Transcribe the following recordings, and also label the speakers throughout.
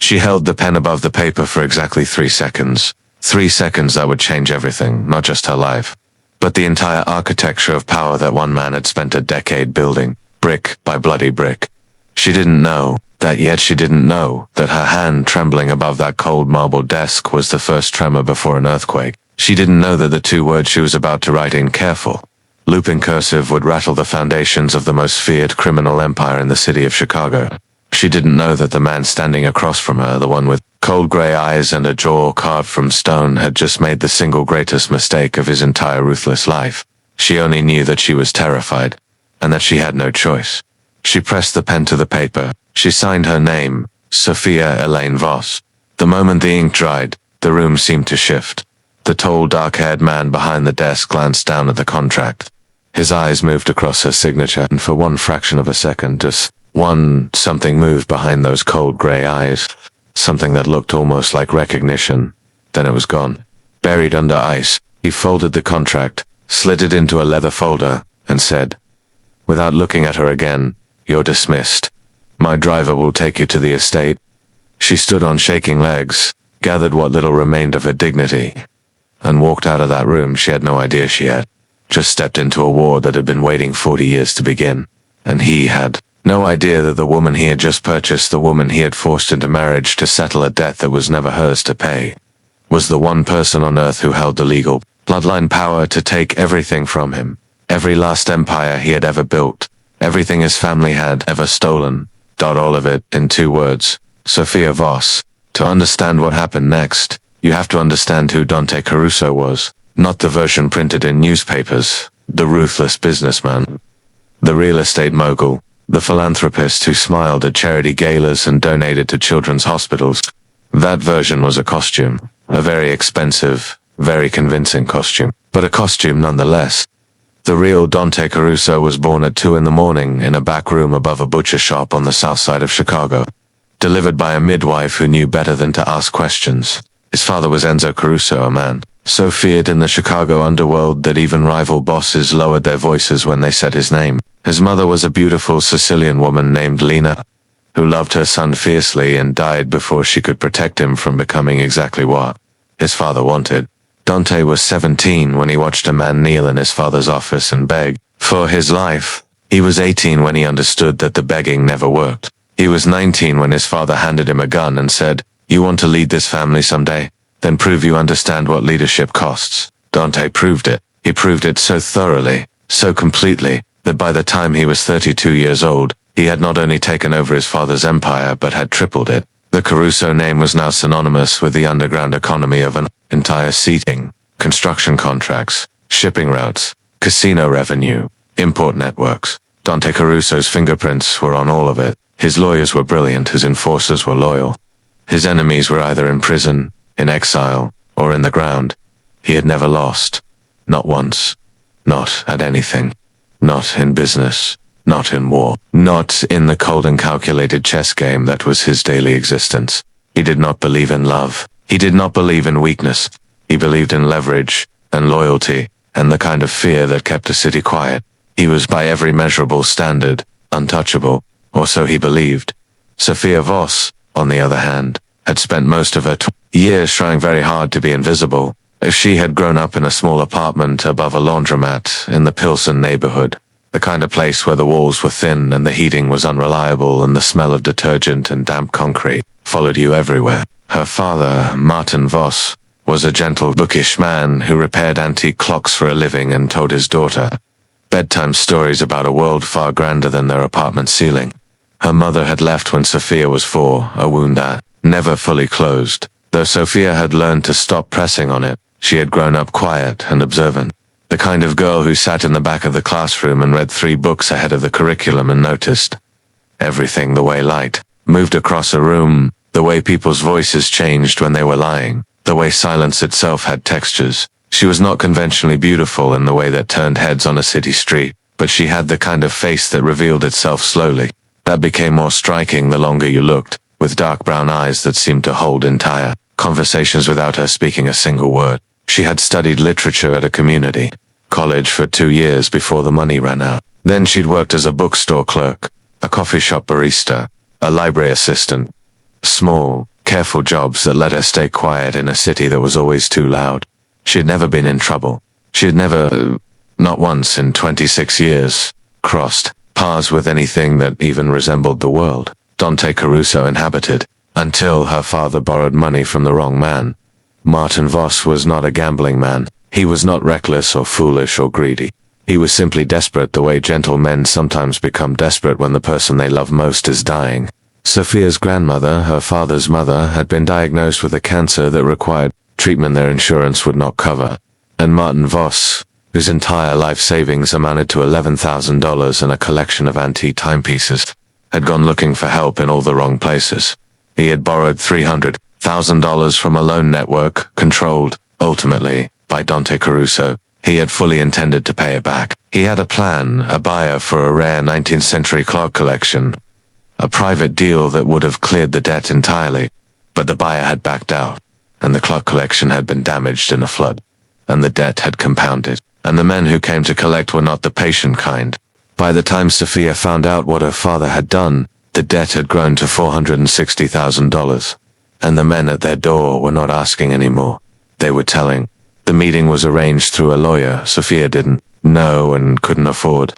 Speaker 1: She held the pen above the paper for exactly 3 seconds. 3 seconds that would change everything, not just her life, but the entire architecture of power that one man had spent a decade building, brick by bloody brick. She didn't know that, yet she didn't know that her hand trembling above that cold marble desk was the first tremor before an earthquake. She didn't know that the 2 words she was about to write in careful, looping cursive would rattle the foundations of the most feared criminal empire in the city of Chicago. She didn't know that the man standing across from her, the one with cold gray eyes and a jaw carved from stone, had just made the single greatest mistake of his entire ruthless life. She only knew that she was terrified, and that she had no choice. She pressed the pen to the paper. She signed her name, Sophia Elaine Voss. The moment the ink dried, the room seemed to shift. The tall, dark-haired man behind the desk glanced down at the contract. His eyes moved across her signature, and for one fraction of a second, something moved behind those cold gray eyes. Something that looked almost like recognition. Then it was gone. Buried under ice, he folded the contract, slid it into a leather folder, and said, without looking at her again, "You're dismissed. My driver will take you to the estate." She stood on shaking legs, gathered what little remained of her dignity, and walked out of that room. She had no idea she had just stepped into a war that had been waiting 40 years to begin. And he had no idea that the woman he had just purchased, the woman he had forced into marriage to settle a debt that was never hers to pay, was the one person on earth who held the legal bloodline power to take everything from him. Every last empire he had ever built, everything his family had ever stolen, all of it in 2 words, Sophia Voss. To understand what happened next, you have to understand who Dante Caruso was, not the version printed in newspapers, the ruthless businessman, the real estate mogul, the philanthropist who smiled at charity galas and donated to children's hospitals. That version was a costume, a very expensive, very convincing costume, but a costume nonetheless. The real Dante Caruso was born at 2 in the morning in a back room above a butcher shop on the south side of Chicago, delivered by a midwife who knew better than to ask questions. His father was Enzo Caruso, a man so feared in the Chicago underworld that even rival bosses lowered their voices when they said his name. His mother was a beautiful Sicilian woman named Lena, who loved her son fiercely and died before she could protect him from becoming exactly what his father wanted. Dante was 17 when he watched a man kneel in his father's office and beg for his life. He was 18 when he understood that the begging never worked. He was 19 when his father handed him a gun and said, "You want to lead this family someday? Then prove you understand what leadership costs." Dante proved it. He proved it so thoroughly, so completely, that by the time he was 32 years old, he had not only taken over his father's empire but had tripled it. The Caruso name was now synonymous with the underground economy of an entire seating, construction contracts, shipping routes, casino revenue, import networks. Dante Caruso's fingerprints were on all of it. His lawyers were brilliant, his enforcers were loyal. His enemies were either in prison, in exile, or in the ground. He had never lost. Not once. Not at anything. Not in business. Not in war. Not in the cold and calculated chess game that was his daily existence. He did not believe in love. He did not believe in weakness. He believed in leverage, and loyalty, and the kind of fear that kept a city quiet. He was by every measurable standard, untouchable, or so he believed. Sophia Voss, on the other hand, had spent most of her years trying very hard to be invisible. She had grown up in a small apartment above a laundromat in the Pilsen neighborhood, the kind of place where the walls were thin and the heating was unreliable and the smell of detergent and damp concrete followed you everywhere. Her father, Martin Voss, was a gentle, bookish man who repaired antique clocks for a living and told his daughter bedtime stories about a world far grander than their apartment ceiling. Her mother had left when Sophia was 4, a wound that never fully closed. Though Sophia had learned to stop pressing on it, she had grown up quiet and observant. The kind of girl who sat in the back of the classroom and read 3 books ahead of the curriculum and noticed everything: the way light moved across a room, the way people's voices changed when they were lying, the way silence itself had textures. She was not conventionally beautiful in the way that turned heads on a city street, but she had the kind of face that revealed itself slowly, that became more striking the longer you looked, with dark brown eyes that seemed to hold entire conversations without her speaking a single word. She had studied literature at a community college for 2 years before the money ran out. Then she'd worked as a bookstore clerk, a coffee shop barista, a library assistant. Small, careful jobs that let her stay quiet in a city that was always too loud. She had never been in trouble. She had never, not once in 26 years, crossed paths with anything that even resembled the world Dante Caruso inhabited, until her father borrowed money from the wrong man. Martin Voss was not a gambling man. He was not reckless or foolish or greedy. He was simply desperate the way gentle men sometimes become desperate when the person they love most is dying. Sophia's grandmother, her father's mother, had been diagnosed with a cancer that required treatment their insurance would not cover. And Martin Voss, whose entire life savings amounted to $11,000 and a collection of antique timepieces, had gone looking for help in all the wrong places. He had borrowed $300,000 from a loan network, controlled, ultimately, by Dante Caruso. He had fully intended to pay it back. He had a plan, a buyer for a rare 19th century clock collection. A private deal that would have cleared the debt entirely. But the buyer had backed out, and the clock collection had been damaged in a flood. And the debt had compounded. And the men who came to collect were not the patient kind. By the time Sophia found out what her father had done, the debt had grown to $460,000. And the men at their door were not asking anymore. They were telling. The meeting was arranged through a lawyer Sophia didn't know and couldn't afford.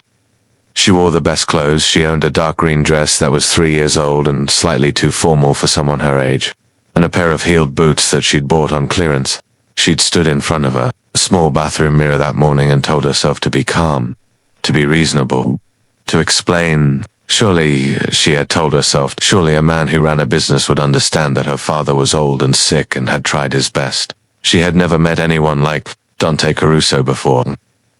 Speaker 1: She wore the best clothes. She owned a dark green dress that was 3 years old and slightly too formal for someone her age, and a pair of heeled boots that she'd bought on clearance. She'd stood in front of a small bathroom mirror that morning and told herself to be calm, to be reasonable, to explain. Surely, she had told herself, surely a man who ran a business would understand that her father was old and sick and had tried his best. She had never met anyone like Dante Caruso before.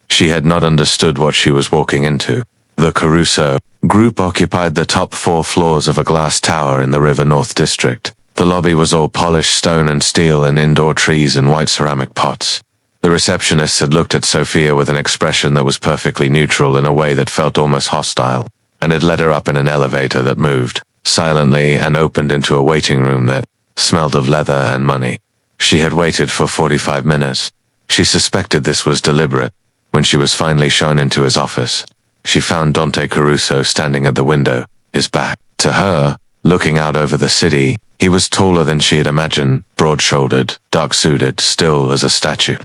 Speaker 1: She had not understood what she was walking into. The Caruso group occupied the top 4 floors of a glass tower in the River North District. The lobby was all polished stone and steel and indoor trees in white ceramic pots. The receptionist had looked at Sophia with an expression that was perfectly neutral in a way that felt almost hostile, and had led her up in an elevator that moved silently and opened into a waiting room that smelled of leather and money. She had waited for 45 minutes. She suspected this was deliberate. When she was finally shown into his office, she found Dante Caruso standing at the window, his back to her, looking out over the city. He was taller than she had imagined, broad-shouldered, dark-suited, still as a statue.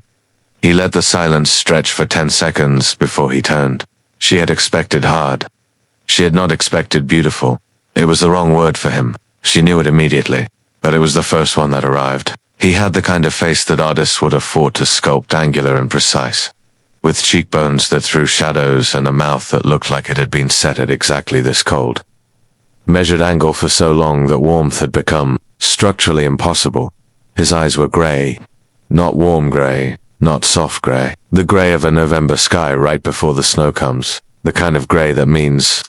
Speaker 1: He let the silence stretch for 10 seconds before he turned. She had expected hard. She had not expected beautiful. It was the wrong word for him. She knew it immediately, but it was the first one that arrived. He had the kind of face that artists would have fought to sculpt, angular and precise, with cheekbones that threw shadows and a mouth that looked like it had been set at exactly this cold, measured angle for so long that warmth had become structurally impossible. His eyes were gray, not warm gray, not soft gray, the gray of a November sky right before the snow comes, the kind of gray that means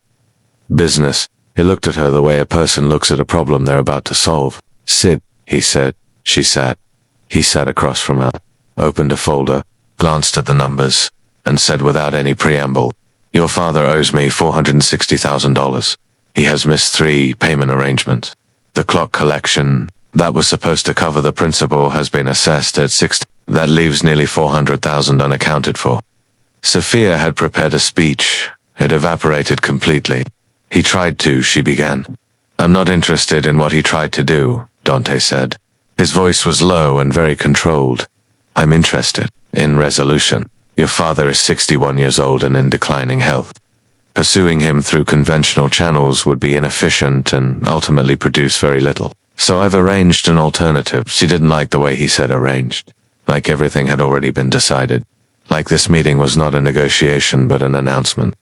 Speaker 1: business. He looked at her the way a person looks at a problem they're about to solve. "Sit," he said. She sat. He sat across from her, opened a folder, glanced at the numbers, and said without any preamble, "Your father owes me $460,000. He has missed 3 payment arrangements. The clock collection that was supposed to cover the principal has been assessed at 6. That leaves nearly $400,000 unaccounted for." Sophia had prepared a speech. It evaporated completely. "He tried to," she began. "I'm not interested in what he tried to do," Dante said. His voice was low and very controlled. "I'm interested in resolution. Your father is 61 years old and in declining health. Pursuing him through conventional channels would be inefficient and ultimately produce very little. So I've arranged an alternative." She didn't like the way he said arranged. Like everything had already been decided. Like this meeting was not a negotiation but an announcement.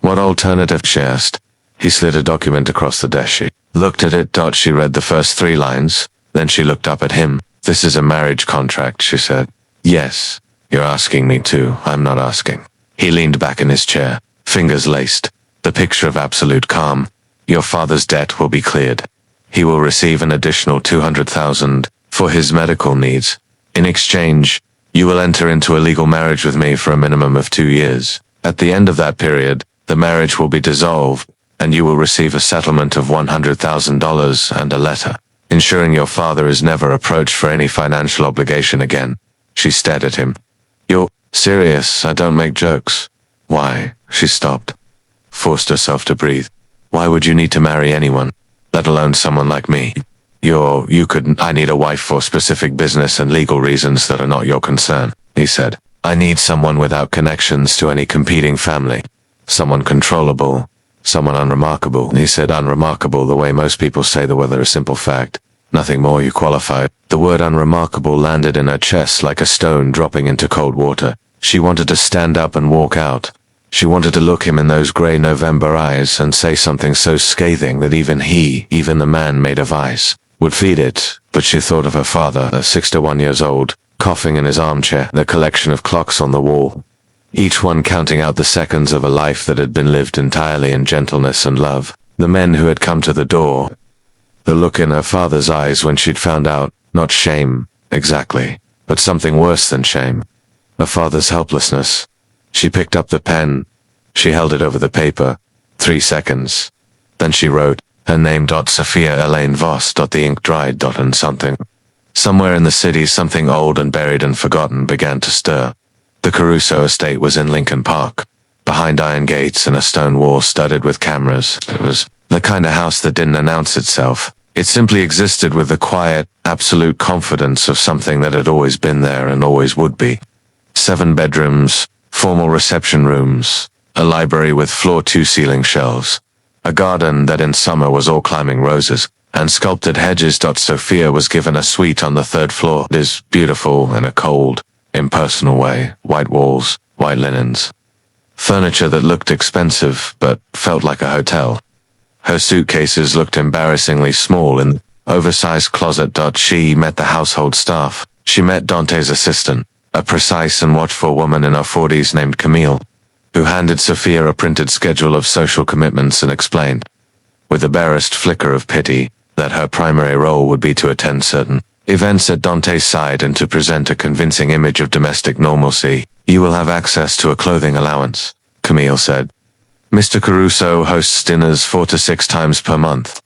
Speaker 1: "What alternative?" she asked. He slid a document across the desk. She looked at it. She read the first 3 lines. Then she looked up at him. "This is a marriage contract," she said. "Yes. You're asking me to. I'm not asking." He leaned back in his chair, fingers laced, the picture of absolute calm. "Your father's debt will be cleared. He will receive an additional $200,000 for his medical needs. In exchange, you will enter into a legal marriage with me for a minimum of 2 years. At the end of that period, the marriage will be dissolved, and you will receive a settlement of $100,000 and a letter, ensuring your father is never approached for any financial obligation again." She stared at him. "You're serious? I don't make jokes." "Why?" She stopped, forced herself to breathe. "Why would you need to marry anyone, let alone someone like me?" I need a wife for specific business and legal reasons that are not your concern, he said. I need someone without connections to any competing family. Someone controllable. Someone unremarkable. He said unremarkable the way most people say the weather, a simple fact. Nothing more, you qualify. The word unremarkable landed in her chest like a stone dropping into cold water. She wanted to stand up and walk out. She wanted to look him in those grey November eyes and say something so scathing that even the man made of ice, would feed it. But she thought of her father, 61 years old, coughing in his armchair, the collection of clocks on the wall, each one counting out the seconds of a life that had been lived entirely in gentleness and love. The men who had come to the door. The look in her father's eyes when she'd found out, not shame, exactly, but something worse than shame. Her father's helplessness. She picked up the pen. She held it over the paper. 3 seconds. Then she wrote, her name. Sophia Elaine Voss. The ink dried. And something. Somewhere in the city, something old and buried and forgotten began to stir. The Caruso estate was in Lincoln Park, behind iron gates and a stone wall studded with cameras. It was the kind of house that didn't announce itself. It simply existed with the quiet, absolute confidence of something that had always been there and always would be. 7 bedrooms, formal reception rooms, a library with floor-to-ceiling shelves, a garden that in summer was all climbing roses, and sculpted hedges. Sophia was given a suite on the 3rd floor. It is beautiful in a cold, impersonal way. White walls, white linens. Furniture that looked expensive, but felt like a hotel. Her suitcases looked embarrassingly small in the oversized closet. She met the household staff. She met Dante's assistant, a precise and watchful woman in her 40s named Camille, who handed Sophia a printed schedule of social commitments and explained, with a barest flicker of pity, that her primary role would be to attend certain events at Dante's side and to present a convincing image of domestic normalcy. You will have access to a clothing allowance, Camille said. Mr. Caruso hosts dinners 4 to 6 times per month.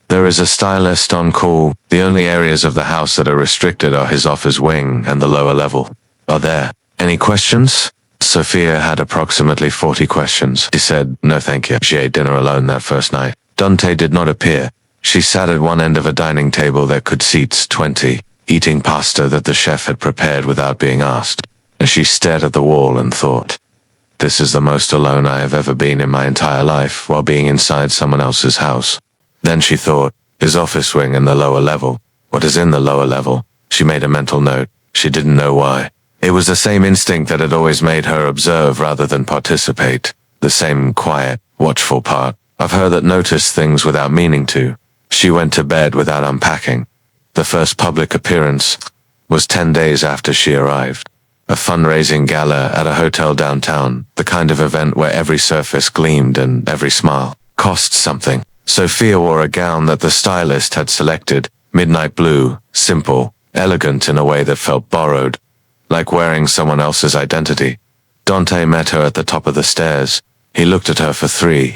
Speaker 1: There is a stylist on call. The only areas of the house that are restricted are his office wing and the lower level. Are there any questions? Sophia had approximately 40 questions. She said, no thank you. She ate dinner alone that first night. Dante did not appear. She sat at one end of a dining table that could seat 20, eating pasta that the chef had prepared without being asked. As she stared at the wall and thought, this is the most alone I have ever been in my entire life while being inside someone else's house. Then she thought, his office wing and the lower level. What is in the lower level? She made a mental note. She didn't know why. It was the same instinct that had always made her observe rather than participate. The same quiet, watchful part of her that noticed things without meaning to. She went to bed without unpacking. The first public appearance was 10 days after she arrived. A fundraising gala at a hotel downtown, the kind of event where every surface gleamed and every smile cost something. Sophia wore a gown that the stylist had selected, midnight blue, simple, elegant in a way that felt borrowed, like wearing someone else's identity. Dante met her at the top of the stairs. He looked at her for 3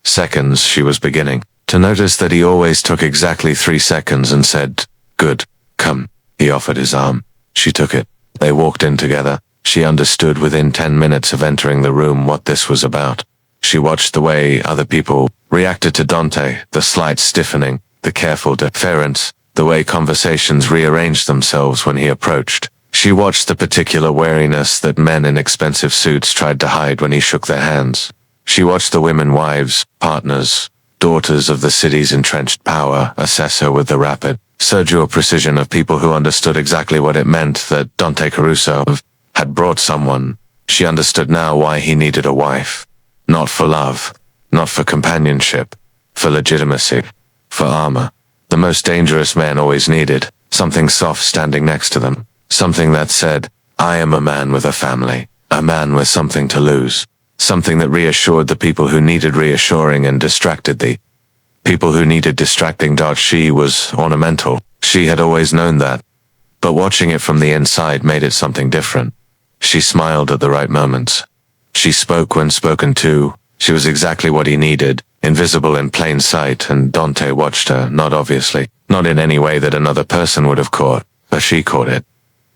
Speaker 1: seconds. She was beginning to notice that he always took exactly 3 seconds and said, good, come. He offered his arm. She took it. They walked in together. She understood within 10 minutes of entering the room what this was about. She watched the way other people reacted to Dante, the slight stiffening, the careful deference, the way conversations rearranged themselves when he approached. She watched the particular wariness that men in expensive suits tried to hide when he shook their hands. She watched the women wives, partners, daughters of the city's entrenched power assess her with the rapid, surgical precision of people who understood exactly what it meant that Dante Caruso had brought someone. She understood now why he needed a wife. Not for love, not for companionship, for legitimacy, for armor. The most dangerous men always needed something soft standing next to them, something that said, I am a man with a family, a man with something to lose, something that reassured the people who needed reassuring and distracted the people who needed distracting. She was ornamental. She had always known that, but watching it from the inside made it something different. She smiled at the right moments. She spoke when spoken to. She was exactly what he needed, invisible in plain sight, and Dante watched her, not obviously, not in any way that another person would have caught, but she caught it.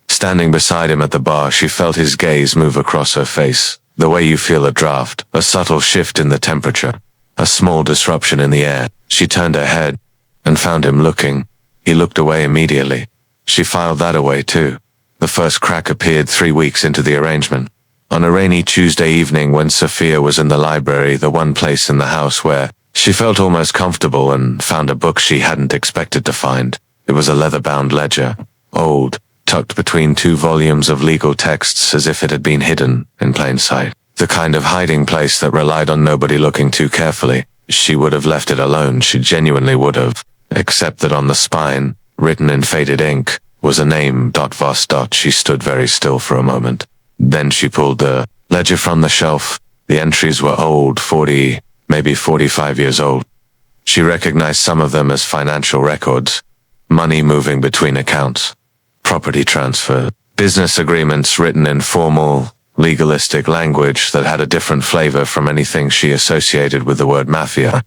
Speaker 1: Standing beside him at the bar, she felt his gaze move across her face, the way you feel a draft, a subtle shift in the temperature, a small disruption in the air. She turned her head, and found him looking, He looked away immediately. She filed that away too. The first crack appeared 3 weeks into the arrangement. On a rainy Tuesday evening when Sophia was in the library, the one place in the house where she felt almost comfortable, and found a book she hadn't expected to find. It was a leather-bound ledger, old, tucked between 2 volumes of legal texts as if it had been hidden in plain sight. The kind of hiding place that relied on nobody looking too carefully. She would have left it alone, she genuinely would have, except that on the spine, written in faded ink, was a name, Voss. She stood very still for a moment. Then she pulled the ledger from the shelf. The entries were old, 40, maybe 45 years old. She recognized some of them as financial records, money moving between accounts, property transfer, business agreements written in formal, legalistic language that had a different flavor from anything she associated with the word mafia.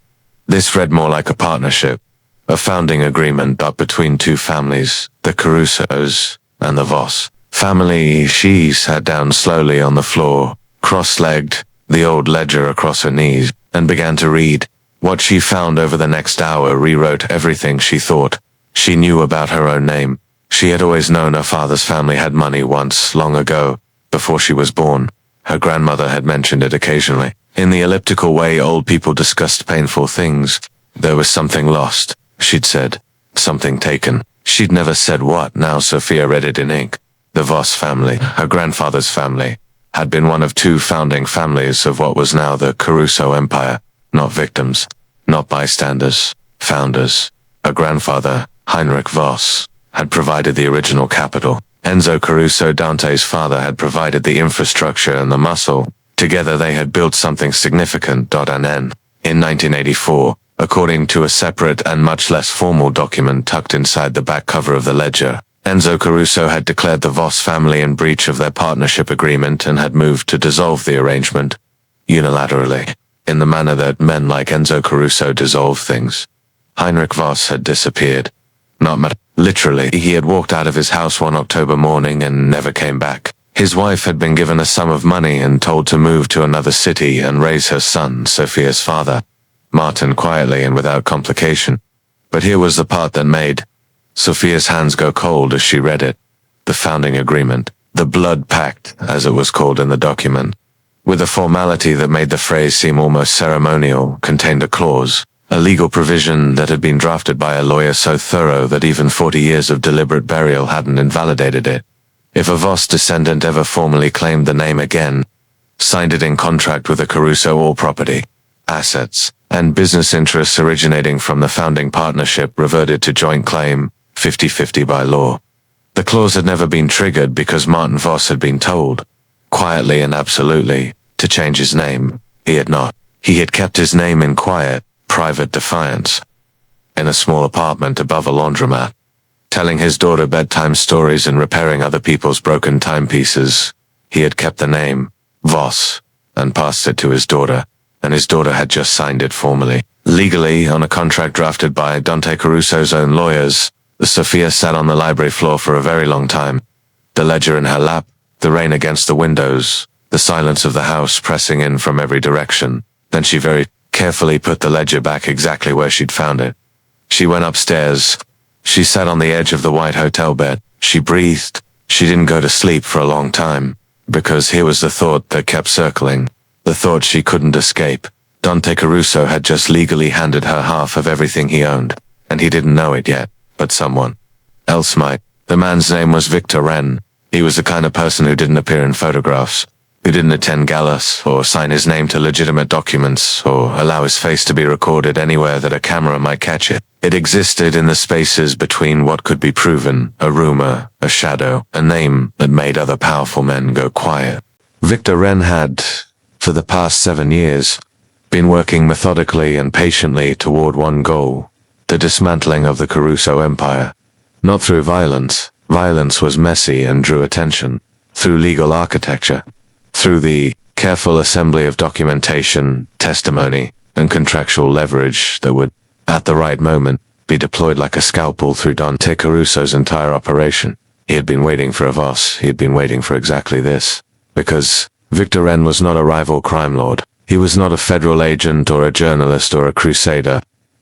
Speaker 1: This read more like a partnership, a founding agreement up between 2 families, the Carusos and the Voss family. She sat down slowly on the floor, cross-legged, the old ledger across her knees, and began to read. What she found over the next hour rewrote everything she thought she knew about her own name. She had always known her father's family had money once, long ago, before she was born. Her grandmother had mentioned it occasionally. In the elliptical way old people discussed painful things. There was something lost, she'd said. Something taken. She'd never said what. Now Sophia read it in ink. The Voss family, her grandfather's family, had been one of 2 founding families of what was now the Caruso Empire. Not victims, not bystanders, founders. Her grandfather, Heinrich Voss, had provided the original capital. Enzo Caruso, Dante's father, had provided the infrastructure and the muscle. Together they had built something significant. And then, in 1984, according to a separate and much less formal document tucked inside the back cover of the ledger, Enzo Caruso had declared the Voss family in breach of their partnership agreement and had moved to dissolve the arrangement, unilaterally, in the manner that men like Enzo Caruso dissolve things. Heinrich Voss had disappeared. Not literally, he had walked out of his house one October morning and never came back. His wife had been given a sum of money and told to move to another city and raise her son, Sophia's father, Martin, quietly and without complication. But here was the part that made Sophia's hands go cold as she read it. The founding agreement, the blood pact, as it was called in the document, with a formality that made the phrase seem almost ceremonial, contained a clause, a legal provision that had been drafted by a lawyer so thorough that even 40 years of deliberate burial hadn't invalidated it. If a Voss descendant ever formally claimed the name again, signed it in contract with the Caruso, all property, assets, and business interests originating from the founding partnership reverted to joint claim, 50-50 by law. The clause had never been triggered because Martin Voss had been told, quietly and absolutely, to change his name. He had not. He had kept his name in quiet, private defiance, in a small apartment above a laundromat, telling his daughter bedtime stories and repairing other people's broken timepieces. He had kept the name, Voss, and passed it to his daughter, and his daughter had just signed it formally, legally, on a contract drafted by Dante Caruso's own lawyers. Sophia sat on the library floor for a very long time, the ledger in her lap, the rain against the windows, the silence of the house pressing in from every direction. Then she very carefully put the ledger back exactly where she'd found it. She went upstairs. She sat on the edge of the white hotel bed. She breathed. She didn't go to sleep for a long time, because here was the thought that kept circling, the thought she couldn't escape. Dante Caruso had just legally handed her half of everything he owned, and he didn't know it yet, but someone else might. The man's name was Victor Wren. He was the kind of person who didn't appear in photographs, who didn't attend galas, or sign his name to legitimate documents, or allow his face to be recorded anywhere that a camera might catch it. It existed in the spaces between what could be proven, a rumor, a shadow, a name that made other powerful men go quiet. Victor Wren had, for the past 7 years, been working methodically and patiently toward one goal, the dismantling of the Caruso Empire. Not through violence. Violence was messy and drew attention. Through legal architecture. Through the careful assembly of documentation, testimony, and contractual leverage that would, at the right moment, be deployed like a scalpel through Dante Caruso's entire operation. He had been waiting for a Voss. He had been waiting for exactly this. Because Victor Wren was not a rival crime lord. He was not a federal agent or a journalist or a crusader.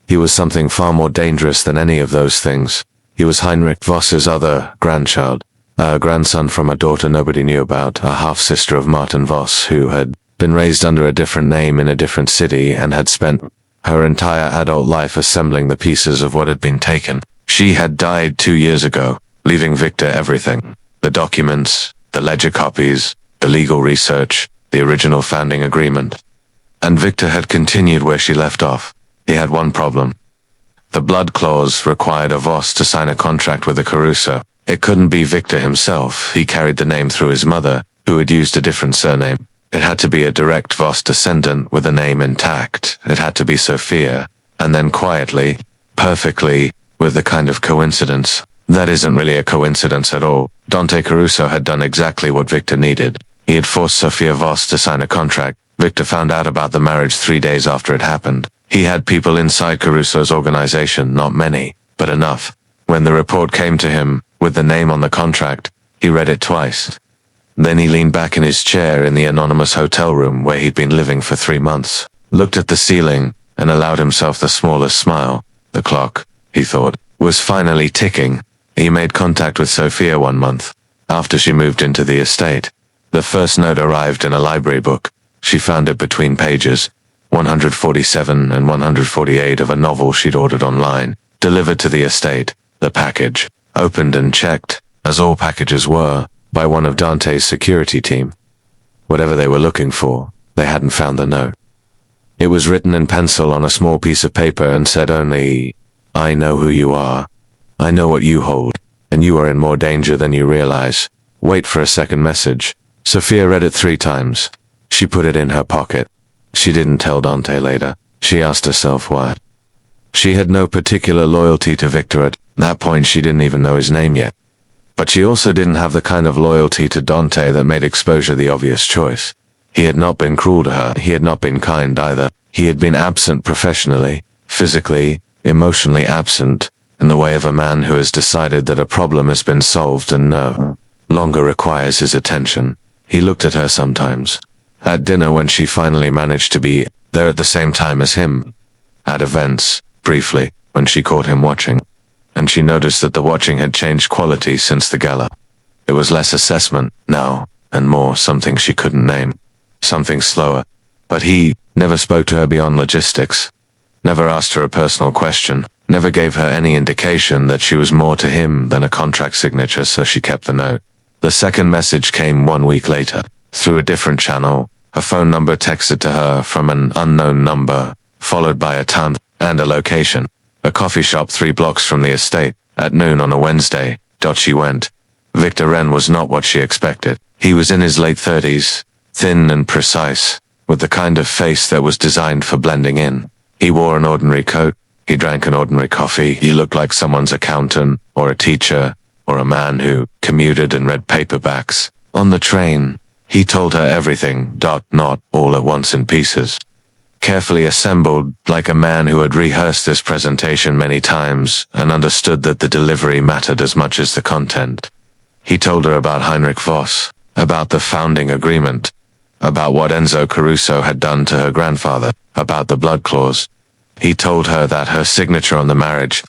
Speaker 1: He was something far more dangerous than any of those things. He was Heinrich Voss's other grandchild, a grandson from a daughter nobody knew about, a half-sister of Martin Voss, who had been raised under a different name in a different city and had spent her entire adult life assembling the pieces of what had been taken. She had died 2 years ago, leaving Victor everything. The documents, the ledger copies, the legal research, the original founding agreement. And Victor had continued where she left off. He had one problem. The blood clause required a Voss to sign a contract with a Caruso. It couldn't be Victor himself. He carried the name through his mother, who had used a different surname. It had to be a direct Voss descendant with a name intact. It had to be Sophia. And then quietly, perfectly, with the kind of coincidence that isn't really a coincidence at all, Dante Caruso had done exactly what Victor needed. He had forced Sophia Voss to sign a contract. Victor found out about the marriage 3 days after it happened. He had people inside Caruso's organization, not many, but enough. When the report came to him, with the name on the contract, he read it twice. Then he leaned back in his chair in the anonymous hotel room where he'd been living for 3 months, looked at the ceiling, and allowed himself the smallest smile. The clock, he thought, was finally ticking. He made contact with Sophia 1 month after she moved into the estate. The first note arrived in a library book. She found it between pages 147 and 148 of a novel she'd ordered online, delivered to the estate. The package, opened and checked, as all packages were, by one of Dante's security team. Whatever they were looking for, they hadn't found the note. It was written in pencil on a small piece of paper and said only, "I know who you are. I know what you hold, and you are in more danger than you realize. Wait for a second message." Sophia read it 3 times. She put it in her pocket. She didn't tell Dante later. She asked herself why. She had no particular loyalty to Victor at that point. She didn't even know his name yet. But she also didn't have the kind of loyalty to Dante that made exposure the obvious choice. He had not been cruel to her. He had not been kind either. He had been absent professionally, physically, emotionally absent, in the way of a man who has decided that a problem has been solved and no longer requires his attention. He looked at her sometimes. At dinner when she finally managed to be there at the same time as him. At events, briefly, when she caught him watching. And she noticed that the watching had changed quality since the gala. It was less assessment, now, and more something she couldn't name. Something slower. But he never spoke to her beyond logistics. Never asked her a personal question. Never gave her any indication that she was more to him than a contract signature, so she kept the note. The second message came 1 week later. Through a different channel, a phone number texted to her from an unknown number, followed by a time and a location. A coffee shop 3 blocks from the estate, at noon on a Wednesday. She went. Victor Wren was not what she expected. He was in his late 30s, thin and precise, with the kind of face that was designed for blending in. He wore an ordinary coat. He drank an ordinary coffee. He looked like someone's accountant, or a teacher, or a man who commuted and read paperbacks. On the train, he told her everything, not all at once in pieces. Carefully assembled, like a man who had rehearsed this presentation many times and understood that the delivery mattered as much as the content. He told her about Heinrich Voss, about the founding agreement, about what Enzo Caruso had done to her grandfather, about the blood clause. He told her that her signature on the marriage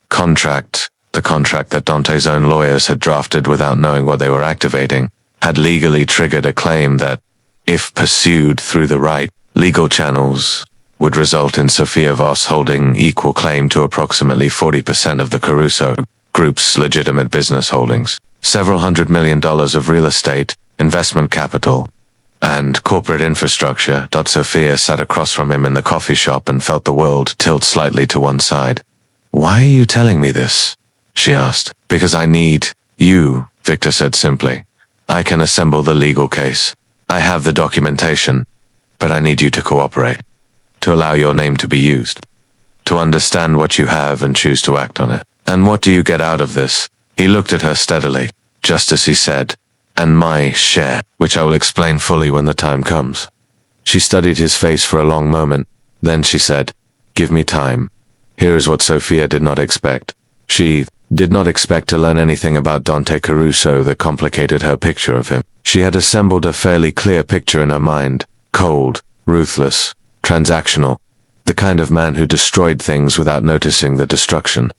Speaker 1: contract, the contract that Dante's own lawyers had drafted without knowing what they were activating, had legally triggered a claim that, if pursued through the right legal channels, would result in Sophia Voss holding equal claim to approximately 40% of the Caruso Group's legitimate business holdings, several $100 million of real estate, investment capital, and corporate infrastructure. Sophia sat across from him in the coffee shop and felt the world tilt slightly to one side. "Why are you telling me this?" she asked. "Because I need you," Victor said simply. "I can assemble the legal case. I have the documentation. But I need you to cooperate. To allow your name to be used. To understand what you have and choose to act on it. And what do you get out of this?" He looked at her steadily, just as he said, "And my share, which I will explain fully when the time comes." She studied his face for a long moment. Then she said, "Give me time." Here is what Sophia did not expect. She did not expect to learn anything about Dante Caruso that complicated her picture of him. She had assembled a fairly clear picture in her mind. Cold, ruthless, transactional. The kind of man who destroyed things without noticing the destruction.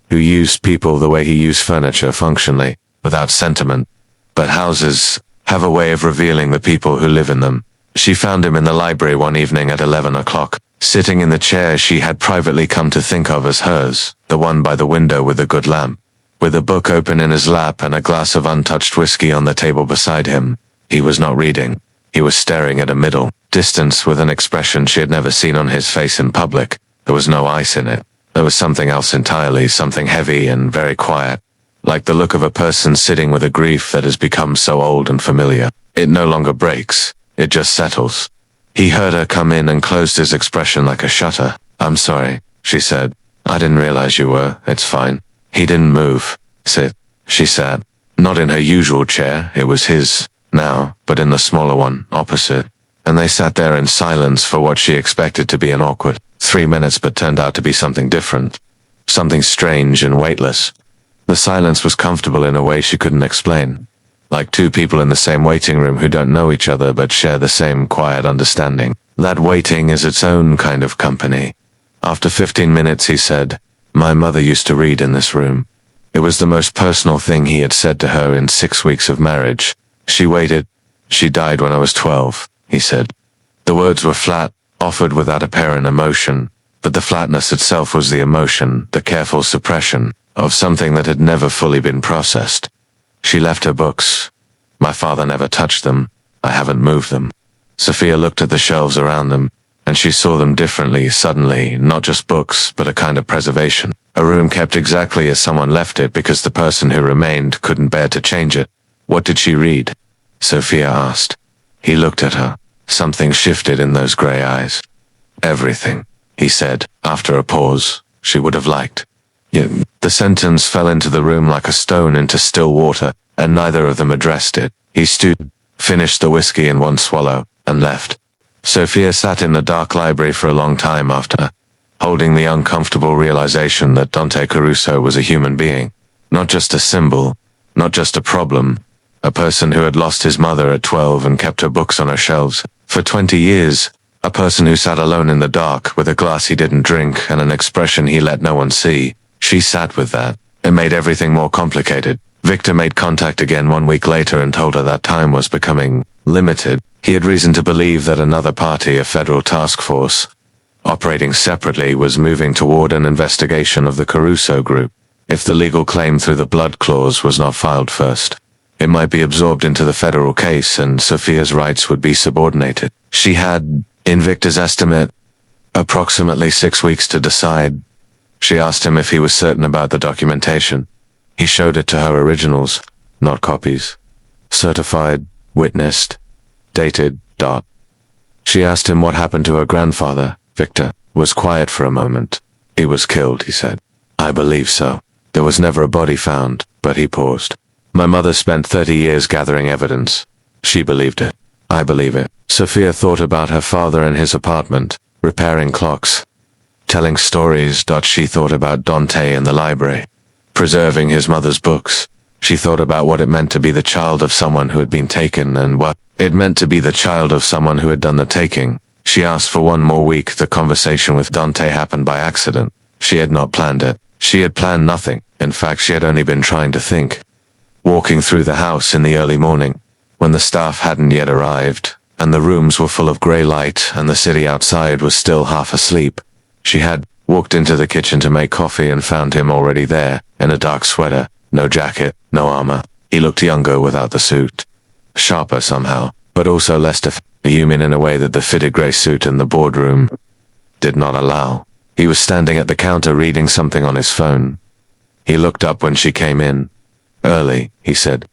Speaker 1: who used people the way he used furniture, functionally, without sentiment. But houses have a way of revealing the people who live in them. She found him in the library one evening at 11 o'clock, sitting in the chair she had privately come to think of as hers, the one by the window with a good lamp. With a book open in his lap and a glass of untouched whiskey on the table beside him, he was not reading. He was staring at a middle distance with an expression she had never seen on his face in public. There was no ice in it. There was something else entirely, something heavy and very quiet, like the look of a person sitting with a grief that has become so old and familiar. It no longer breaks, it just settles. He heard her come in and closed his expression like a shutter. "I'm sorry," she said. "I didn't realize you were. It's fine." He didn't move. "Sit," she sat. Not in her usual chair, it was his now, but in the smaller one, opposite. And they sat there in silence for what she expected to be an awkward 3 minutes, but turned out to be something different. Something strange and weightless. The silence was comfortable in a way she couldn't explain. Like two people in the same waiting room who don't know each other but share the same quiet understanding. That waiting is its own kind of company. After 15 minutes he said, "My mother used to read in this room." It was the most personal thing he had said to her in 6 weeks of marriage. "She waited. She died when I was 12, he said. The words were flat, offered without apparent emotion, but the flatness itself was the emotion, the careful suppression of something that had never fully been processed. "She left her books. My father never touched them. I haven't moved them." Sophia looked at the shelves around them, and she saw them differently suddenly, not just books, but a kind of preservation. A room kept exactly as someone left it because the person who remained couldn't bear to change it. "What did she read?" Sophia asked. He looked at her. Something shifted in those grey eyes. "Everything," he said, after a pause. "She would have liked." Yet the sentence fell into the room like a stone into still water, and neither of them addressed it. He stood, finished the whiskey in one swallow, and left. Sophia sat in the dark library for a long time after, holding the uncomfortable realization that Dante Caruso was a human being. Not just a symbol, not just a problem. A person who had lost his mother at 12 and kept her books on her shelves for 20 years. A person who sat alone in the dark with a glass he didn't drink and an expression he let no one see. She sat with that. It made everything more complicated. Victor made contact again 1 week later and told her that time was becoming limited. He had reason to believe that another party, a federal task force, operating separately, was moving toward an investigation of the Caruso group. If the legal claim through the blood clause was not filed first, it might be absorbed into the federal case and Sophia's rights would be subordinated. She had, in Victor's estimate, approximately 6 weeks to decide. She asked him if he was certain about the documentation. He showed it to her originals, not copies. Certified, witnessed, dated, dot. She asked him what happened to her grandfather. Victor was quiet for a moment. "He was killed," he said. "I believe so. There was never a body found," but he paused. "My mother spent 30 years gathering evidence. She believed it. I believe it." Sophia thought about her father in his apartment, repairing clocks, telling stories. She thought about Dante in the library, preserving his mother's books. She thought about what it meant to be the child of someone who had been taken and what it meant to be the child of someone who had done the taking. She asked for 1 more week. The conversation with Dante happened by accident. She had not planned it. She had planned nothing. In fact, she had only been trying to think. Walking through the house in the early morning, when the staff hadn't yet arrived, and the rooms were full of grey light and the city outside was still half asleep, she had walked into the kitchen to make coffee and found him already there, in a dark sweater, no jacket, no armor. He looked younger without the suit. Sharper somehow, but also less human in a way that the fitted grey suit in the boardroom did not allow. He was standing at the counter reading something on his phone. He looked up when she came in. "Early," he said.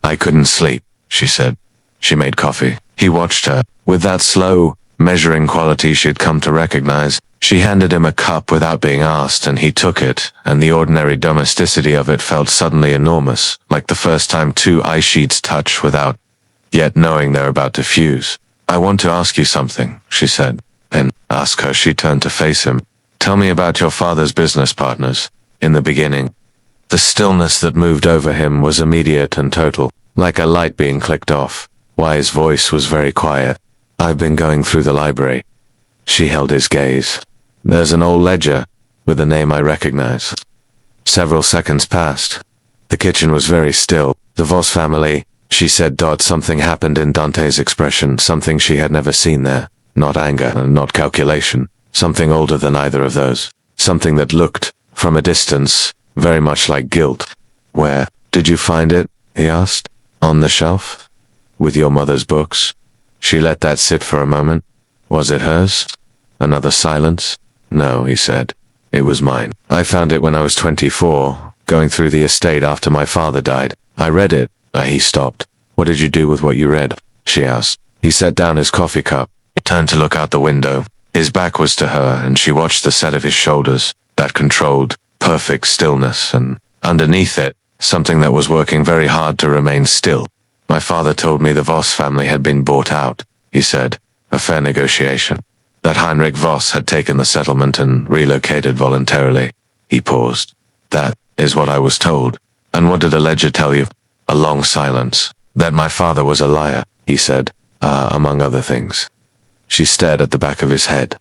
Speaker 1: "I couldn't sleep," she said. She made coffee. He watched her. With that slow, measuring quality she'd come to recognize, she handed him a cup without being asked, and he took it, and the ordinary domesticity of it felt suddenly enormous, like the first time 2 ice sheets touch without yet knowing they're about to fuse. "I want to ask you something," she said. "And ask her." She turned to face him. "Tell me about your father's business partners. In the beginning." The stillness that moved over him was immediate and total, like a light being clicked off. Why, his voice was very quiet. "I've been going through the library." She held his gaze. "There's an old ledger, with a name I recognize." Several seconds passed. The kitchen was very still. The Voss family, she said. Something happened in Dante's expression, something she had never seen there. Not anger, not calculation. Something older than either of those. Something that looked, from a distance, very much like guilt. Where did you find it? He asked. On the shelf? With your mother's books? She let that sit for a moment. Was it hers? Another silence. No, he said. It was mine. I found it when I was 24, going through the estate after my father died. I read it. He stopped. What did you do with what you read? She asked. He set down his coffee cup. He turned to look out the window. His back was to her, and she watched the set of his shoulders, that controlled, perfect stillness, and underneath it, something that was working very hard to remain still. My father told me the Voss family had been bought out, he said. A fair negotiation. That Heinrich Voss had taken the settlement and relocated voluntarily. He paused. That is what I was told. And what did a ledger tell you? A long silence. That my father was a liar, he said, among other things. She stared at the back of his head.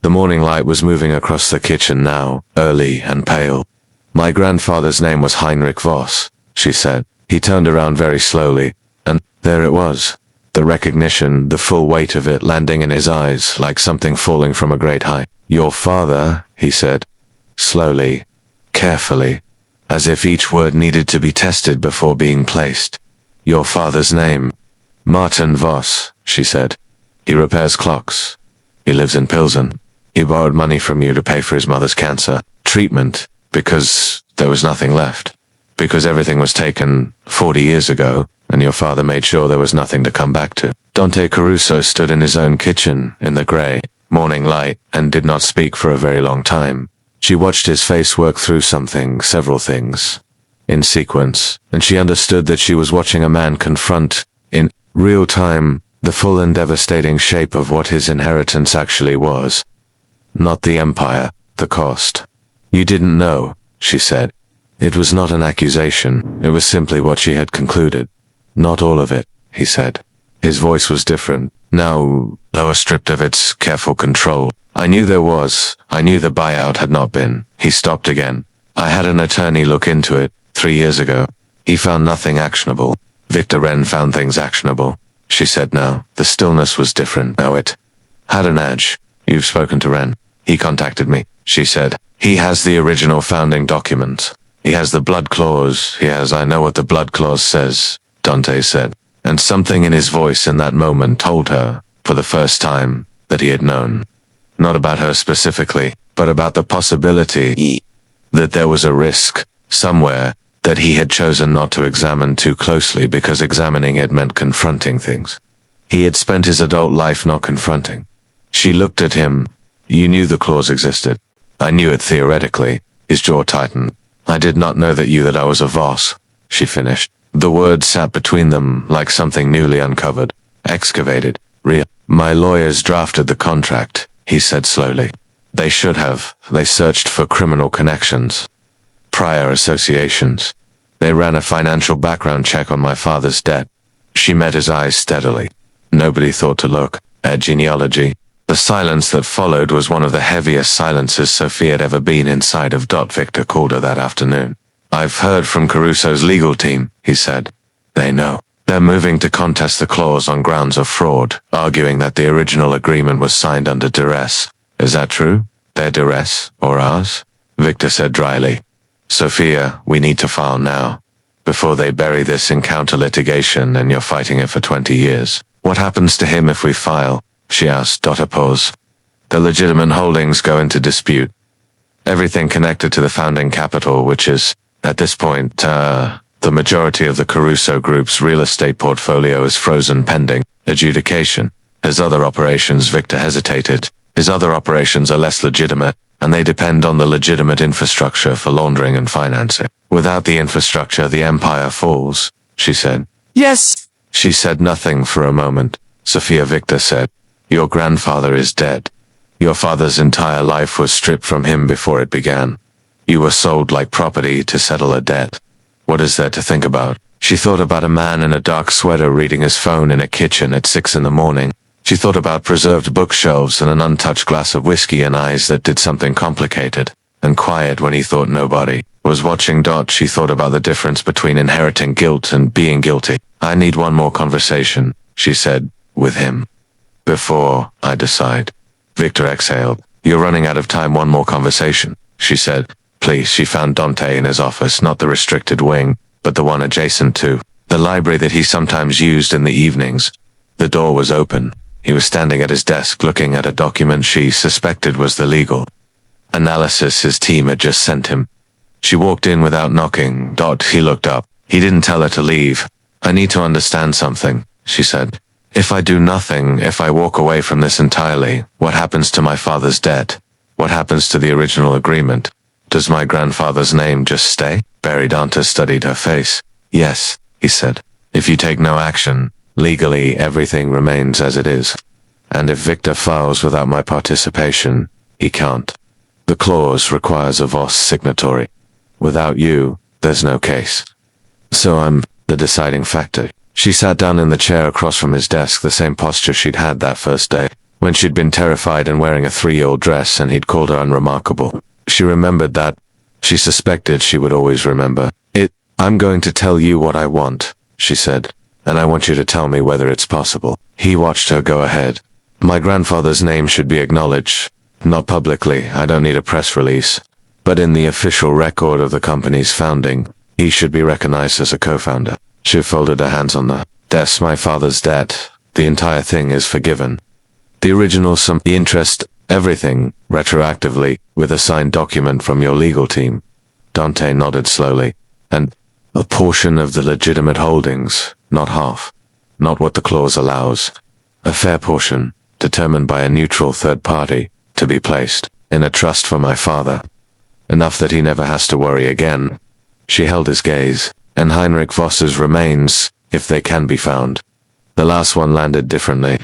Speaker 1: The morning light was moving across the kitchen now, early and pale. My grandfather's name was Heinrich Voss, she said. He turned around very slowly, and there it was. The recognition, the full weight of it landing in his eyes like something falling from a great height. Your father, he said, slowly, carefully, as if each word needed to be tested before being placed. Your father's name. Martin Voss, she said. He repairs clocks. He lives in Pilsen. He borrowed money from you to pay for his mother's cancer treatment because there was nothing left. Because everything was taken 40 years ago, and your father made sure there was nothing to come back to. Dante Caruso stood in his own kitchen, in the grey, morning light, and did not speak for a very long time. She watched his face work through something, several things, in sequence, and she understood that she was watching a man confront, in real time, the full and devastating shape of what his inheritance actually was. Not the empire, the cost. You didn't know, she said. It was not an accusation, it was simply what she had concluded. Not all of it, he said. His voice was different, now lower, stripped of its careful control. I knew there was. I knew the buyout had not been. He stopped again. I had an attorney look into it 3 years ago. He found nothing actionable. Victor Wren found things actionable, she said now. The stillness was different. Now it had an edge. You've spoken to Wren. He contacted me, she said. He has the original founding documents. He has the blood clause. He has, I know what the blood clause says, Dante said. And something in his voice in that moment told her, for the first time, that he had known. Not about her specifically, but about the possibility that there was a risk, somewhere, that he had chosen not to examine too closely because examining it meant confronting things. He had spent his adult life not confronting. She looked at him. You knew the clause existed. I knew it theoretically. His jaw tightened. I did not know that I was a Voss, she finished. The words sat between them like something newly uncovered, excavated, real. My lawyers drafted the contract, he said slowly. They should have. They searched for criminal connections, prior associations. They ran a financial background check on my father's debt. She met his eyes steadily. Nobody thought to look at genealogy. The silence that followed was one of the heaviest silences Sophie had ever been inside of. Victor called her that afternoon. I've heard from Caruso's legal team, he said. They know. They're moving to contest the clause on grounds of fraud, arguing that the original agreement was signed under duress. Is that true? Their duress, or ours? Victor said dryly. Sophia, we need to file now, before they bury this in counter litigation and you're fighting it for 20 years. What happens to him if we file? She asked. A pause. The legitimate holdings go into dispute. Everything connected to the founding capital, which is, at this point, the majority of the Caruso Group's real estate portfolio is frozen pending adjudication. His other operations, Victor hesitated. His other operations are less legitimate, and they depend on the legitimate infrastructure for laundering and financing. Without the infrastructure, the empire falls, she said.
Speaker 2: Yes.
Speaker 1: She said nothing for a moment. Sophia, Victor said. Your grandfather is dead. Your father's entire life was stripped from him before it began. You were sold like property to settle a debt. What is there to think about? She thought about a man in a dark sweater reading his phone in a kitchen at 6 in the morning. She thought about preserved bookshelves and an untouched glass of whiskey and eyes that did something complicated. and quiet when he thought nobody was watching. She thought about the difference between inheriting guilt and being guilty. I need one more conversation, she said, with him. Before I decide. Victor exhaled. You're running out of time. One more conversation, she said. Please. She found Dante in his office, not the restricted wing, but the one adjacent to the library that he sometimes used in the evenings. The door was open. He was standing at his desk looking at a document she suspected was the legal analysis his team had just sent him. She walked in without knocking. He looked up. He didn't tell her to leave. I need to understand something, she said. If I do nothing, if I walk away from this entirely, what happens to my father's debt? What happens to the original agreement? Does my grandfather's name just stay? Barry Dante studied her face. Yes, he said. If you take no action, legally everything remains as it is. And if Victor files without my participation, he can't. The clause requires a Voss signatory. Without you, there's no case. So I'm the deciding factor. She sat down in the chair across from his desk, the same posture she'd had that first day, when she'd been terrified and wearing a 3-year-old dress and he'd called her unremarkable. She remembered that. She suspected she would always remember it. I'm going to tell you what I want, she said, and I want you to tell me whether it's possible. He watched her go ahead. My grandfather's name should be acknowledged. Not publicly, I don't need a press release, but in the official record of the company's founding, he should be recognized as a co-founder. She folded her hands on the desk. My father's debt, the entire thing is forgiven. The original sum, the interest, everything, retroactively, with a signed document from your legal team. Dante nodded slowly. And a portion of the legitimate holdings, not half. Not what the clause allows. A fair portion, determined by a neutral third party, to be placed in a trust for my father. Enough that he never has to worry again. She held his gaze, and Heinrich Voss's remains, if they can be found. The last one landed differently.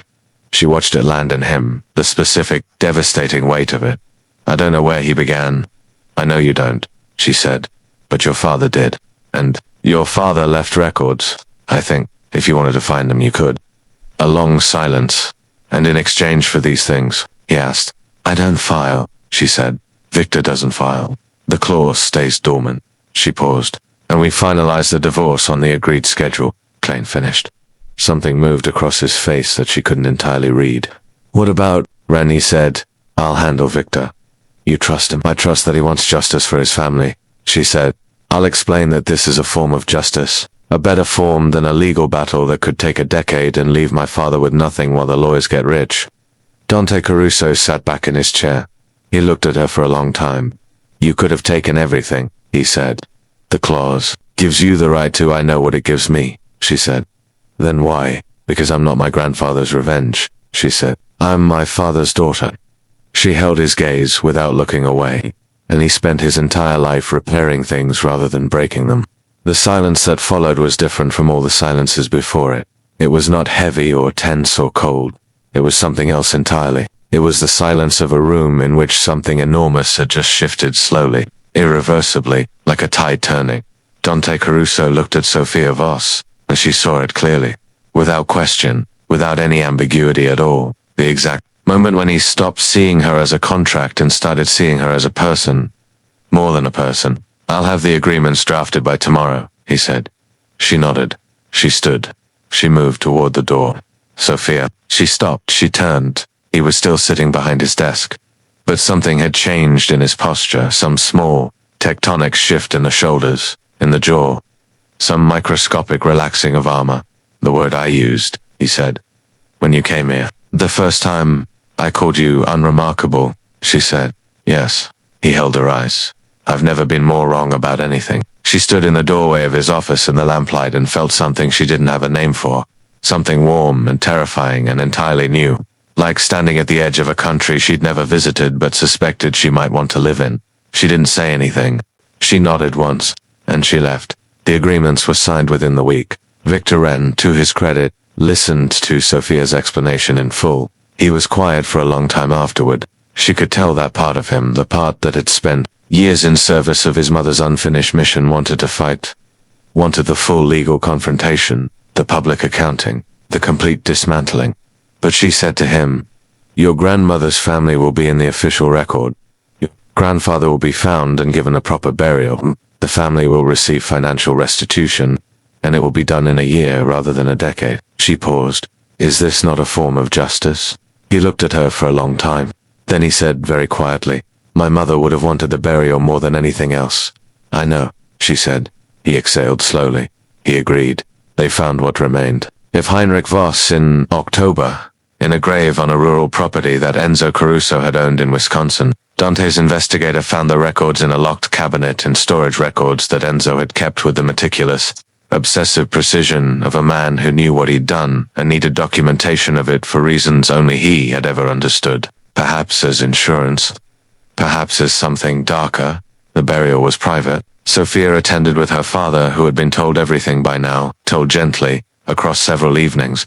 Speaker 1: She watched it land in him, the specific, devastating weight of it. I don't know where he began. I know you don't, she said. But your father did. And your father left records. I think, if you wanted to find them, you could. A long silence. And in exchange for these things, he asked. I don't file, she said. Victor doesn't file. The clause stays dormant. She paused. And we finalized the divorce on the agreed schedule. Klein finished. Something moved across his face that she couldn't entirely read. What about, Rennie said, I'll handle Victor. You trust him? I trust that he wants justice for his family, she said. I'll explain that this is a form of justice. A better form than a legal battle that could take a decade and leave my father with nothing while the lawyers get rich. Dante Caruso sat back in his chair. He looked at her for a long time. You could have taken everything, he said. The clause gives you the right to. I know what it gives me, she said. Then why? Because I'm not my grandfather's revenge, she said. I'm my father's daughter. She held his gaze without looking away, and he spent his entire life repairing things rather than breaking them. The silence that followed was different from all the silences before it. It was not heavy or tense or cold. It was something else entirely. It was the silence of a room in which something enormous had just shifted slowly, irreversibly, like a tide turning. Dante Caruso looked at Sophia Voss, and she saw it clearly. Without question, without any ambiguity at all, the exact moment when he stopped seeing her as a contract and started seeing her as a person. More than a person. I'll have the agreements drafted by tomorrow, he said. She nodded. She stood. She moved toward the door. Sophia. She stopped. She turned. He was still sitting behind his desk. But something had changed in his posture, some small, tectonic shift in the shoulders, in the jaw. Some microscopic relaxing of armor. The word I used, he said. When you came here. The first time, I called you unremarkable, she said. Yes. He held her eyes. I've never been more wrong about anything. She stood in the doorway of his office in the lamplight and felt something she didn't have a name for. Something warm and terrifying and entirely new. Like standing at the edge of a country she'd never visited but suspected she might want to live in. She didn't say anything. She nodded once, and she left. The agreements were signed within the week. Victor Wren, to his credit, listened to Sophia's explanation in full. He was quiet for a long time afterward. She could tell that part of him, the part that had spent years in service of his mother's unfinished mission, wanted to fight. Wanted the full legal confrontation, the public accounting, the complete dismantling. But she said to him, your grandmother's family will be in the official record. Grandfather will be found and given a proper burial. The family will receive financial restitution, and it will be done in a year rather than a decade. She paused. Is this not a form of justice? He looked at her for a long time. Then he said very quietly, my mother would have wanted the burial more than anything else. I know, she said. He exhaled slowly. He agreed. They found what remained. If Heinrich Voss in October, in a grave on a rural property that Enzo Caruso had owned in Wisconsin. Dante's investigator found the records in a locked cabinet and storage records that Enzo had kept with the meticulous, obsessive precision of a man who knew what he'd done and needed documentation of it for reasons only he had ever understood. Perhaps as insurance. Perhaps as something darker. The burial was private. Sophia attended with her father, who had been told everything by now, told gently, across several evenings,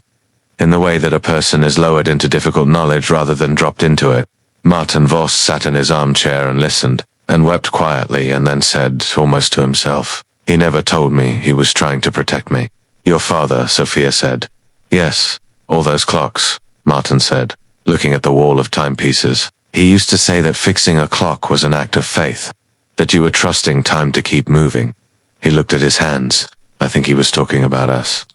Speaker 1: in the way that a person is lowered into difficult knowledge rather than dropped into it. Martin Voss sat in his armchair and listened, and wept quietly, and then said, almost to himself, he never told me he was trying to protect me. Your father, Sophia said. Yes, all those clocks, Martin said, looking at the wall of timepieces. He used to say that fixing a clock was an act of faith, that you were trusting time to keep moving. He looked at his hands. I think he was talking about us.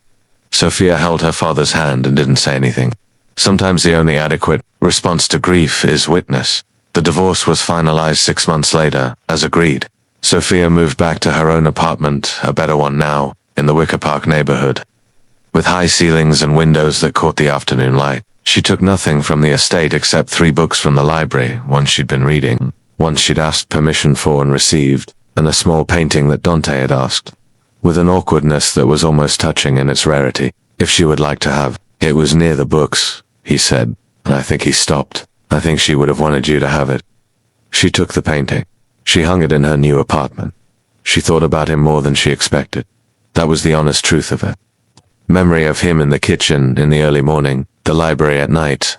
Speaker 1: Sophia held her father's hand and didn't say anything. Sometimes the only adequate response to grief is witness. The divorce was finalized 6 months later, as agreed. Sophia moved back to her own apartment, a better one now, in the Wicker Park neighborhood. With high ceilings and windows that caught the afternoon light, she took nothing from the estate except 3 books from the library, one she'd been reading, one she'd asked permission for and received, and a small painting that Dante had asked. With an awkwardness that was almost touching in its rarity, if she would like to have. It was near the books, he said, and I think he stopped. I think she would have wanted you to have it. She took the painting. She hung it in her new apartment. She thought about him more than she expected. That was the honest truth of it. Memory of him in the kitchen in the early morning, the library at night.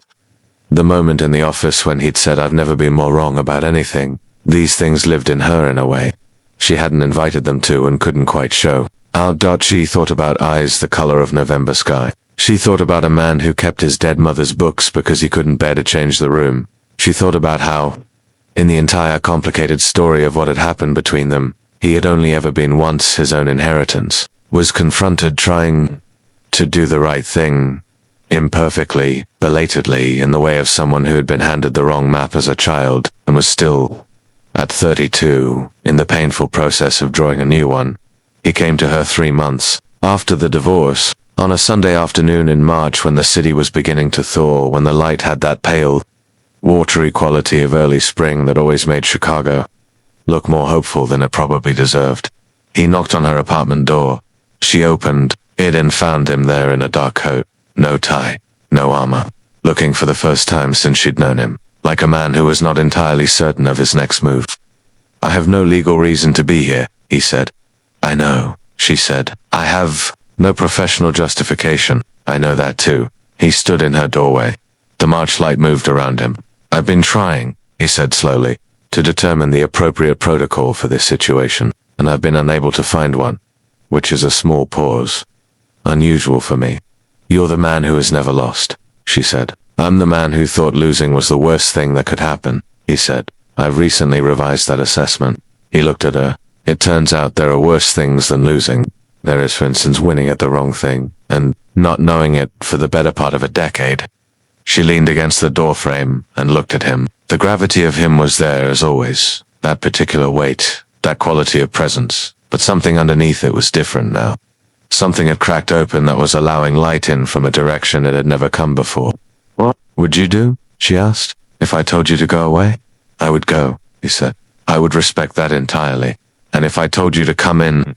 Speaker 1: The moment in the office when he'd said I've never been more wrong about anything. These things lived in her in a way. She hadn't invited them to and couldn't quite show. She thought about eyes the color of November sky. She thought about a man who kept his dead mother's books because he couldn't bear to change the room. She thought about how, in the entire complicated story of what had happened between them, he had only ever been once his own inheritance, was confronted trying to do the right thing, imperfectly, belatedly, in the way of someone who had been handed the wrong map as a child, and was still, at 32, in the painful process of drawing a new one. He came to her 3 months after the divorce, on a Sunday afternoon in March when the city was beginning to thaw, when the light had that pale, watery quality of early spring that always made Chicago look more hopeful than it probably deserved. He knocked on her apartment door. She opened it and found him there in a dark coat, no tie, no armor, looking for the first time since she'd known him, like a man who was not entirely certain of his next move. I have no legal reason to be here, he said. I know, she said. I have no professional justification. I know that too. He stood in her doorway. The March light moved around him. I've been trying, he said slowly, to determine the appropriate protocol for this situation, and I've been unable to find one, which is a small pause. Unusual for me. You're the man who has never lost, she said. I'm the man who thought losing was the worst thing that could happen, he said. I've recently revised that assessment. He looked at her. It turns out there are worse things than losing. There is, for instance, winning at the wrong thing, and not knowing it for the better part of a decade. She leaned against the doorframe and looked at him. The gravity of him was there as always, that particular weight, that quality of presence, but something underneath it was different now. Something had cracked open that was allowing light in from a direction it had never come before. What would you do? She asked. If I told you to go away? I would go, he said. I would respect that entirely. And if I told you to come in,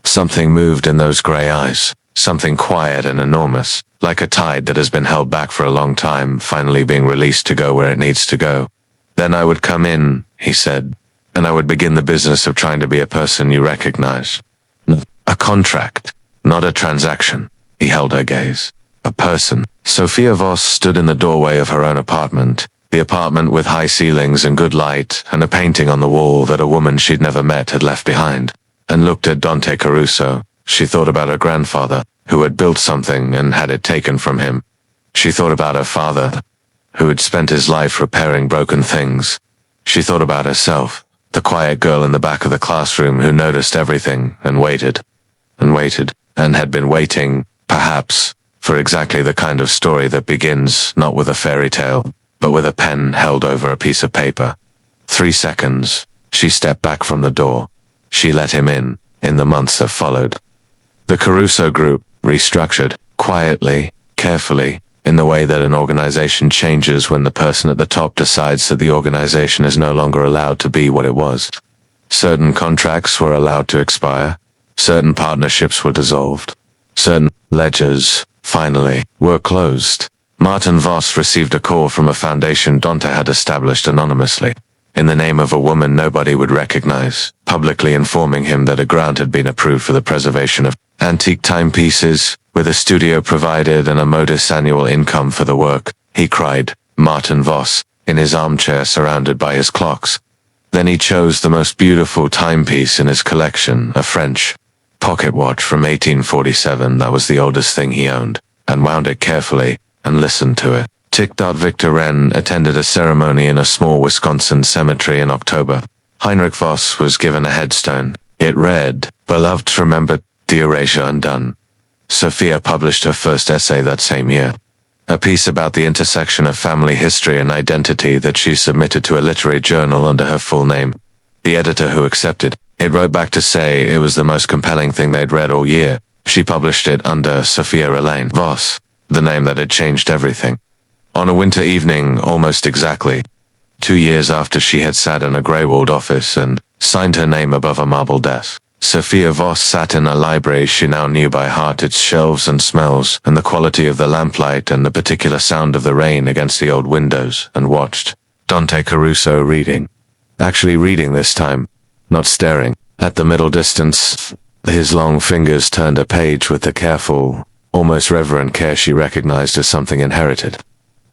Speaker 1: something moved in those gray eyes, something quiet and enormous, like a tide that has been held back for a long time, finally being released to go where it needs to go. Then I would come in, he said, and I would begin the business of trying to be a person you recognize. A contract, not a transaction. He held her gaze. A person. Sophia Voss stood in the doorway of her own apartment, the apartment with high ceilings and good light, and a painting on the wall that a woman she'd never met had left behind, and looked at Dante Caruso. She thought about her grandfather, who had built something and had it taken from him. She thought about her father, who had spent his life repairing broken things. She thought about herself, the quiet girl in the back of the classroom who noticed everything and waited, and had been waiting, perhaps, for exactly the kind of story that begins not with a fairy tale, but with a pen held over a piece of paper. 3 seconds. She stepped back from the door. She let him in the months that followed. The Caruso Group restructured, quietly, carefully, in the way that an organization changes when the person at the top decides that the organization is no longer allowed to be what it was. Certain contracts were allowed to expire. Certain partnerships were dissolved. Certain ledgers, finally, were closed. Martin Voss received a call from a foundation Dante had established anonymously, in the name of a woman nobody would recognize, publicly informing him that a grant had been approved for the preservation of antique timepieces, with a studio provided and a modest annual income for the work. He cried, Martin Voss, in his armchair surrounded by his clocks. Then he chose the most beautiful timepiece in his collection, a French pocket watch from 1847 that was the oldest thing he owned, and wound it carefully, and listened to it. Tick. Victor Wren attended a ceremony in a small Wisconsin cemetery in October. Heinrich Voss was given a headstone. It read, Beloved, remembered, the erasure undone. Sophia published her first essay that same year, a piece about the intersection of family history and identity that she submitted to a literary journal under her full name. The editor who accepted it wrote back to say it was the most compelling thing they'd read all year. She published it under Sophia Elaine Voss, the name that had changed everything. On a winter evening, almost exactly 2 years after she had sat in a grey-walled office and signed her name above a marble desk, Sophia Voss sat in a library she now knew by heart, its shelves and smells, and the quality of the lamplight and the particular sound of the rain against the old windows, and watched Dante Caruso reading. Actually reading this time, not staring. At the middle distance, his long fingers turned a page with the careful, almost reverent care she recognized as something inherited.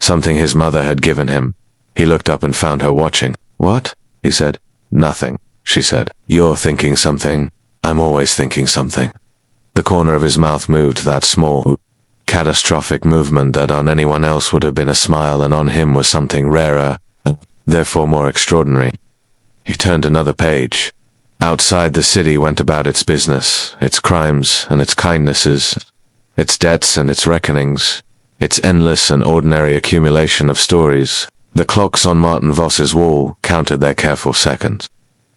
Speaker 1: Something his mother had given him. He looked up and found her watching. What? He said. Nothing, she said. You're thinking something. I'm always thinking something. The corner of his mouth moved, that small, catastrophic movement that on anyone else would have been a smile and on him was something rarer, and therefore more extraordinary. He turned another page. Outside, the city went about its business, its crimes and its kindnesses, its debts and its reckonings, its endless and ordinary accumulation of stories. The clocks on Martin Voss's wall counted their careful seconds.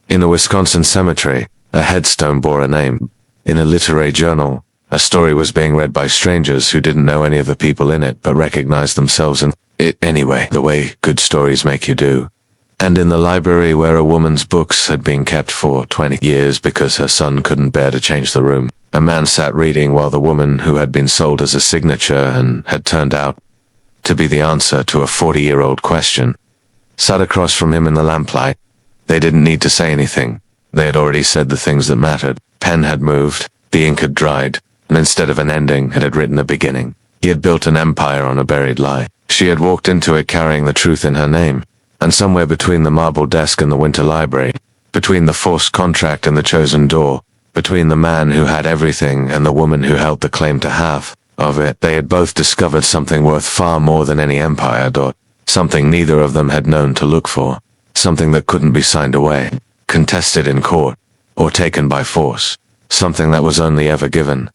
Speaker 1: In the Wisconsin cemetery, a headstone bore a name. In a literary journal, a story was being read by strangers who didn't know any of the people in it but recognized themselves in it anyway, the way good stories make you do. And in the library where a woman's books had been kept for 20 years because her son couldn't bear to change the room, a man sat reading while the woman who had been sold as a signature and had turned out to be the answer to a 40-year-old question, sat across from him in the lamplight. They didn't need to say anything. They had already said the things that mattered. Pen had moved, the ink had dried, and instead of an ending, it had written a beginning. He had built an empire on a buried lie. She had walked into it carrying the truth in her name. And somewhere between the marble desk and the winter library, between the forced contract and the chosen door, between the man who had everything and the woman who held the claim to half of it, they had both discovered something worth far more than any empire, something neither of them had known to look for, something that couldn't be signed away, contested in court, or taken by force, something that was only ever given,